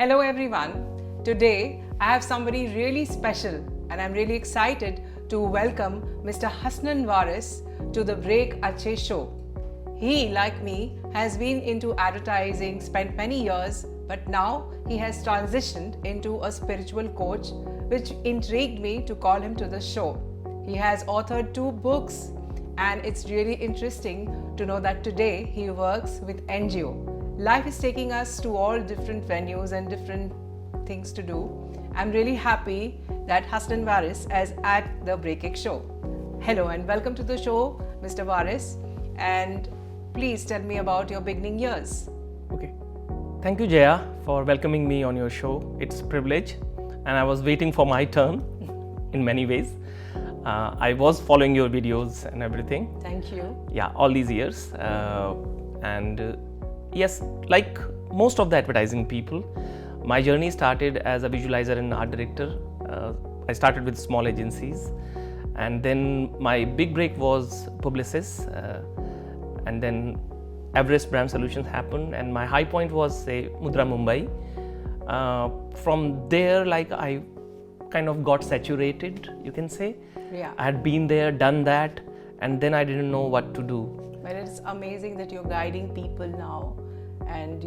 Hello everyone. Today I have somebody really special and I'm really excited to welcome Mr. Hasnain Waris to the Breakache show. He, like me, has been into advertising, spent many years, but now he has transitioned into a spiritual coach, which intrigued me to call him to the show. He has authored 2 books, and it's really interesting to know that today he works with NGO. Life is taking us to all different venues and different things to do. I'm really happy that Hasnain Waris is at the Breakache show. Hello and welcome to the show, Mr. Waris. And please tell me about your beginning years. Okay. Thank you, Jaya, for welcoming me on your show. It's a privilege, and I was waiting for my turn in many ways. I was following your videos and everything. Thank you. Yeah, all these years. Yes, like most of the advertising people, my journey started as a visualizer and art director. I started with small agencies, and then my big break was publicist, and then Everest Brand Solutions happened, and my high point was, say, Mudra Mumbai. From there, like, I kind of got saturated, you can say. Yeah. I had been there, done that, and then I didn't know what to do. But it's amazing that you're guiding people now and,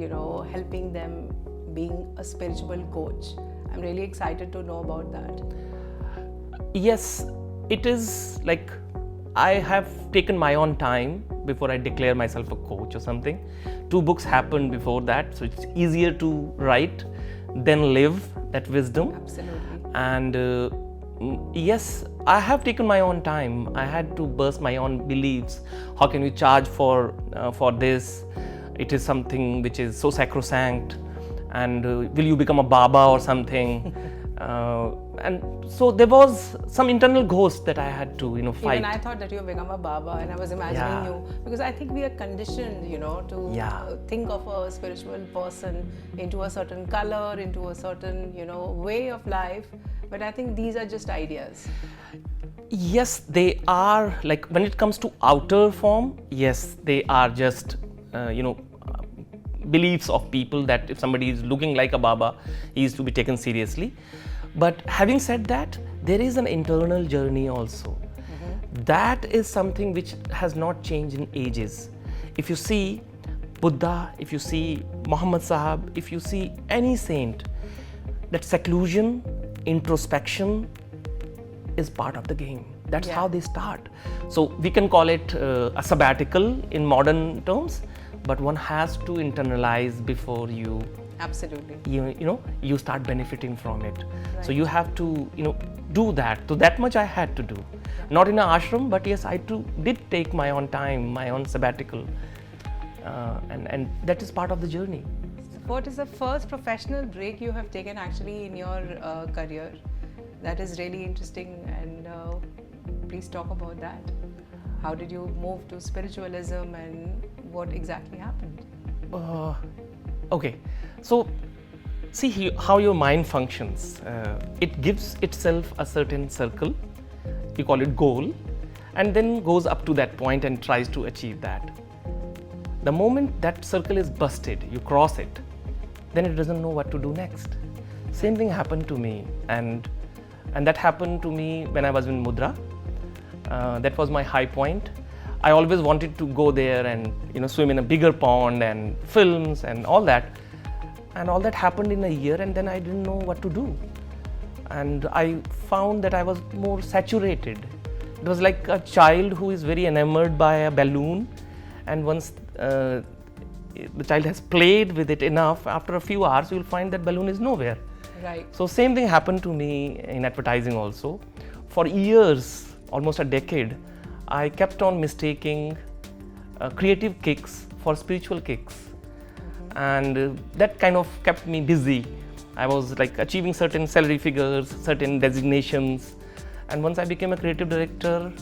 helping them, being a spiritual coach. I'm really excited to know about that. Yes, it is like I have taken my own time before I declare myself a coach or something. 2 books happened before that, so it's easier to write than live that wisdom. Absolutely. And yes, I have taken my own time. I had to burst my own beliefs. How can we charge for this? It is something which is so sacrosanct. And will you become a Baba or something? And so there was some internal ghost that I had to, fight. Even I thought that you become a Baba, and I was imagining you, because I think we are conditioned, to think of a spiritual person into a certain color, into a certain, way of life. But I think these are just ideas. Yes, they are. Like, when it comes to outer form, yes, they are just, beliefs of people that if somebody is looking like a Baba, he is to be taken seriously. But having said that, there is an internal journey also. Mm-hmm. That is something which has not changed in ages. If you see Buddha, if you see Muhammad Sahab, if you see any saint, that seclusion, introspection is part of the game. That's how they start. So we can call it a sabbatical in modern terms, but one has to internalize before you you start benefiting from it. Right. So you have to do that. So that much I had to do. Not in an ashram, but yes, I did take my own time, my own sabbatical, and that is part of the journey. What is the first professional break you have taken actually in your career? That is really interesting, and please talk about that. How did you move to spiritualism and what exactly happened? Okay, so see how your mind functions. It gives itself a certain circle, you call it goal, and then goes up to that point and tries to achieve that. The moment that circle is busted, you cross it, then it doesn't know what to do next. Same thing happened to me, and that happened to me when I was in Mudra. That was my high point. I always wanted to go there and swim in a bigger pond and films and all that. And all that happened in a year, and then I didn't know what to do. And I found that I was more saturated. It was like a child who is very enamored by a balloon, and once the child has played with it enough, after a few hours you will find that balloon is nowhere. Right. So same thing happened to me in advertising also. For years, almost a decade, I kept on mistaking creative kicks for spiritual kicks. Mm-hmm. And that kind of kept me busy. I was like achieving certain salary figures, certain designations. And once I became a creative director,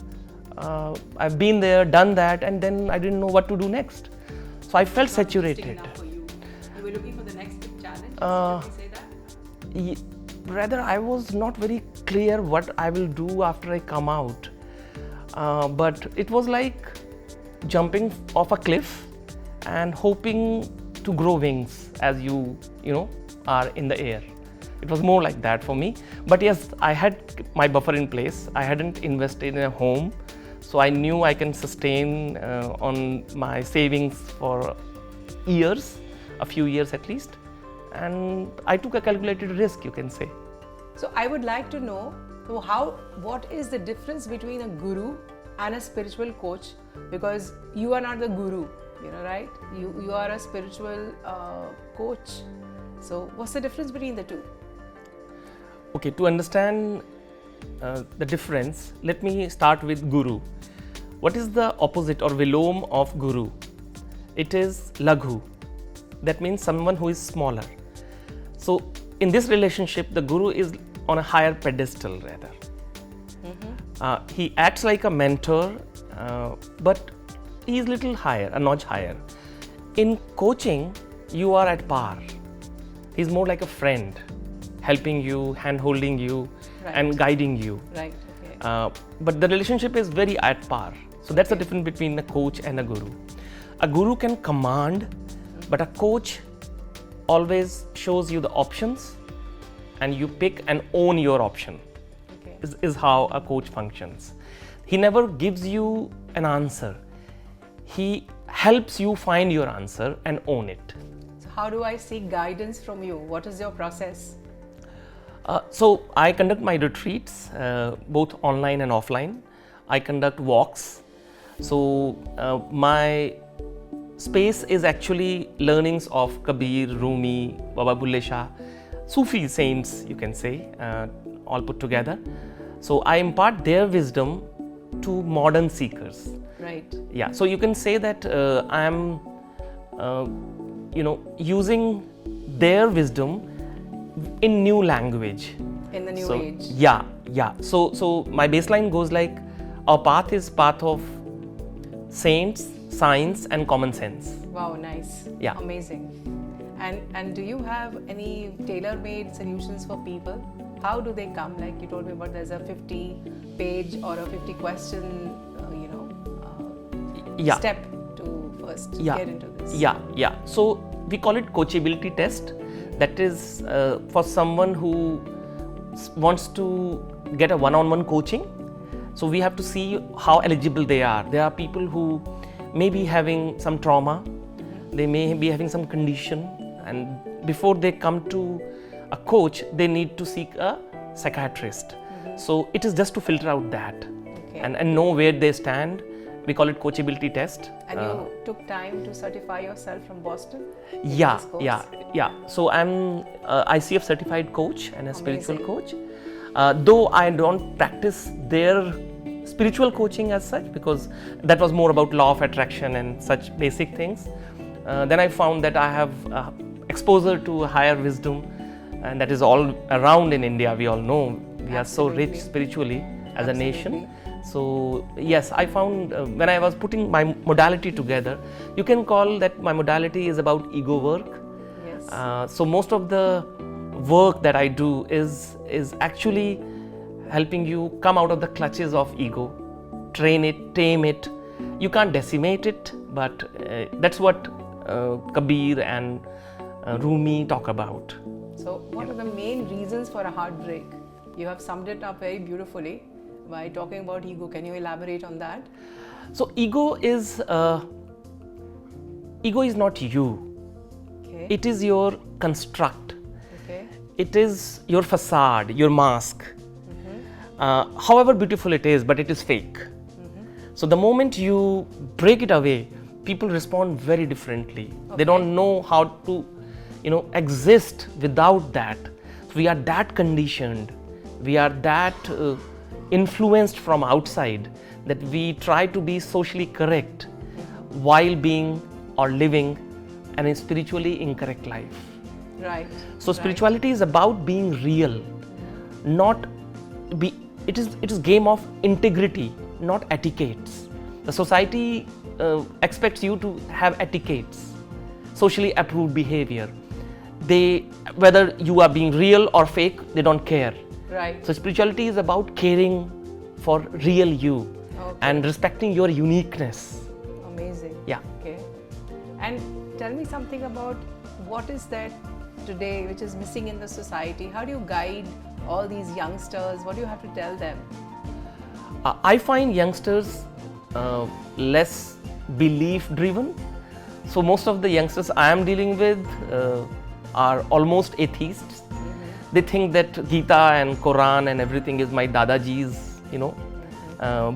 I've been there, done that, and then I didn't know what to do next. So I felt saturated. You were looking for the next big challenge? Did you say that? Rather, I was not very clear what I will do after I come out. But it was like jumping off a cliff and hoping to grow wings as you are in the air. It was more like that for me. But yes, I had my buffer in place. I hadn't invested in a home, so I knew I can sustain on my savings for years, a few years at least. And I took a calculated risk, you can say. So I would like to know, so what is the difference between a guru and a spiritual coach? Because you are not the guru, right? You are a spiritual coach. So what's the difference between the two? Okay, to understand the difference, let me start with guru. What is the opposite or vilom of guru? It is laghu. That means someone who is smaller. So in this relationship, the guru is on a higher pedestal rather. He acts like a mentor, but he is little higher, a notch higher. In coaching, you are at par. He's more like a friend, helping you, hand-holding you, and guiding you. Right. Okay. But the relationship is very at par. So that's the difference between a coach and a guru. A guru can command, but a coach always shows you the options, and you pick and own your option. Okay. Is how a coach functions. He never gives you an answer. He helps you find your answer and own it. So how do I seek guidance from you? What is your process? So I conduct my retreats both online and offline. I conduct walks. So my space is actually learnings of Kabir, Rumi, Baba Bulle Shah, Sufi saints, you can say, all put together. So I impart their wisdom to modern seekers. Right. Yeah. So you can say that I am, using their wisdom in new language. In the new age. Yeah. So my baseline goes like, our path is path of saints, science, and common sense. Wow, nice. Yeah. Amazing. And do you have any tailor-made solutions for people? How do they come? Like you told me about, there's a 50-page or a 50-question, step to first get into this. Yeah. So we call it coachability test. That is for someone who wants to get a one-on-one coaching. So we have to see how eligible they are. There are people who may be having some trauma, they may be having some condition, and before they come to a coach, they need to seek a psychiatrist. So it is just to filter out that and know where they stand. We call it coachability test. And you took time to certify yourself from Boston? Yeah. So I'm ICF certified coach and a spiritual coach. Though I don't practice their spiritual coaching as such, because that was more about law of attraction and such basic things. Then I found that I have exposure to higher wisdom, and that is all around in India. We all know we are so rich spiritually as a nation. So yes, I found when I was putting my modality together, you can call that my modality is about ego work. Yes. So most of the work that I do is actually helping you come out of the clutches of ego, train it, tame it. You can't decimate it, but that's what Kabir and Rumi talk about. So what are the main reasons for a heartbreak? You have summed it up very beautifully by talking about ego. Can you elaborate on that? So ego is not you. Okay. It is your construct. Okay. It is your facade, your mask. However beautiful it is, but it is fake. So the moment you break it away, people respond very differently. They don't know how to, exist without that. We are that conditioned. We are that influenced from outside that we try to be socially correct while being or living a spiritually incorrect life. Right. So spirituality is about being real, not be. It is game of integrity, not etiquettes. The society expects you to have etiquettes, socially approved behavior. Whether you are being real or fake, they don't care. Right. So spirituality is about caring for real you and respecting your uniqueness. Amazing. Yeah. Okay. And tell me something about what is that today which is missing in the society. How do you guide all these youngsters? What do you have to tell them? I find youngsters less belief driven. So most of the youngsters I am dealing with are almost atheists. They think that Gita and Quran and everything is my Dadaji's,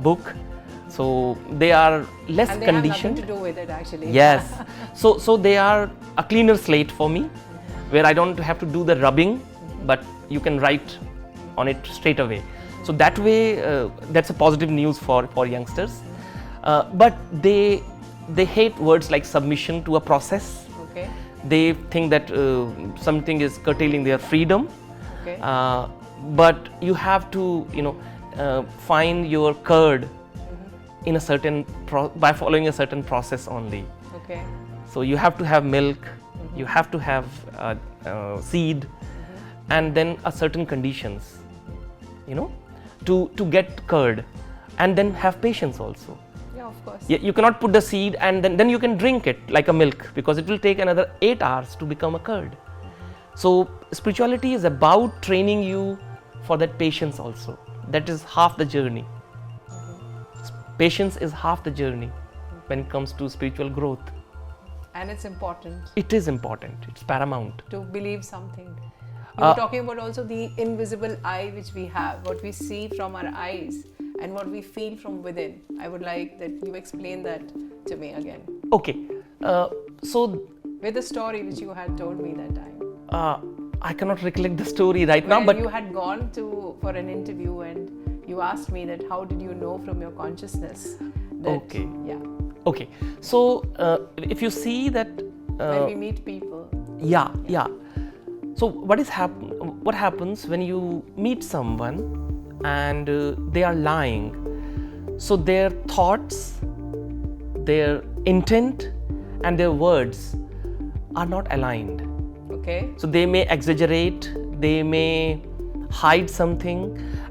book. So they are less And they conditioned. have nothing to do with it actually. Yes. So they are a cleaner slate for me, where I don't have to do the rubbing, but you can write on it straight away. So that way, that's a positive news for youngsters. But they hate words like submission to a process. Okay. They think that something is curtailing their freedom. Okay. But you have to, find your curd in a certain by following a certain process only. Okay. So you have to have milk, you have to have seed, and then a certain conditions, to get curd, and then have patience also. Yeah, of course. You cannot put the seed and then you can drink it like a milk, because it will take another 8 hours to become a curd. So spirituality is about training you for that patience also. That is half the journey. Patience is half the journey when it comes to spiritual growth. And it's important It is important. It's paramount. to believe something. You were talking about also the invisible eye which we have, what we see from our eyes and what we feel from within. I would like that you explain that to me again. Okay. So With the story which you had told me that time. I cannot recollect the story right now, When but you had gone for an interview and you asked me that how did you know from your consciousness that, Okay. yeah, okay. So if you see that, when we meet people. yeah. So what happens when you meet someone and they are lying? So their thoughts, their intent, and their words are not aligned. Okay. So they may exaggerate, they may hide something,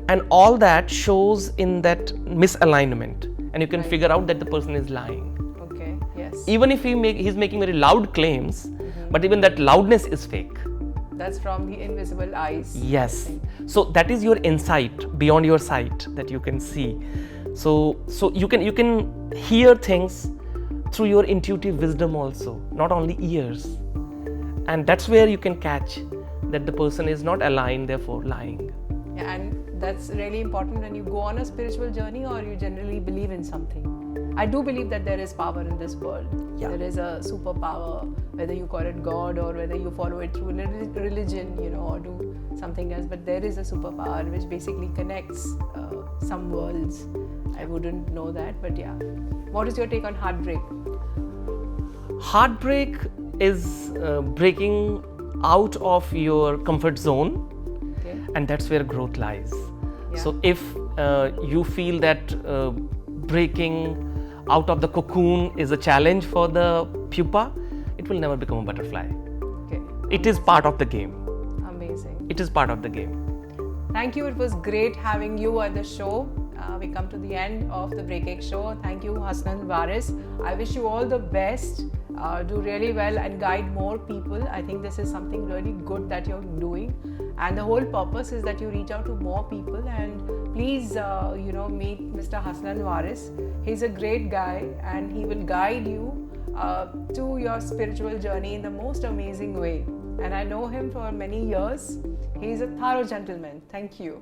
and all that shows in that misalignment, and you can figure out that the person is lying. Okay. Yes. Even if he's making very loud claims, but even that loudness is fake. That's from the invisible eyes. Yes. So that is your insight beyond your sight that you can see. So you can hear things through your intuitive wisdom also, not only ears. And that's where you can catch that the person is not aligned, therefore lying. Yeah, and that's really important when you go on a spiritual journey or you generally believe in something. I do believe that there is power in this world. Yeah. There is a superpower, whether you call it God or whether you follow it through religion, or do something else. But there is a superpower which basically connects some worlds. I wouldn't know that, but yeah. What is your take on heartbreak? Heartbreak is breaking out of your comfort zone, Okay. and that's where growth lies. Yeah. So if you feel that breaking out of the cocoon is a challenge for the pupa, it will never become a butterfly. Okay. It is part of the game. Amazing. It is part of the game. Thank you. It was great having you at the show. We come to the end of the Breakache show. Thank you, Hasnain Waris. I wish you all the best. Do really well and guide more people. I think this is something really good that you're doing. And the whole purpose is that you reach out to more people. And please, meet Mr. Hasnain Waris. He's a great guy and he will guide you to your spiritual journey in the most amazing way. And I know him for many years. He's a thorough gentleman. Thank you.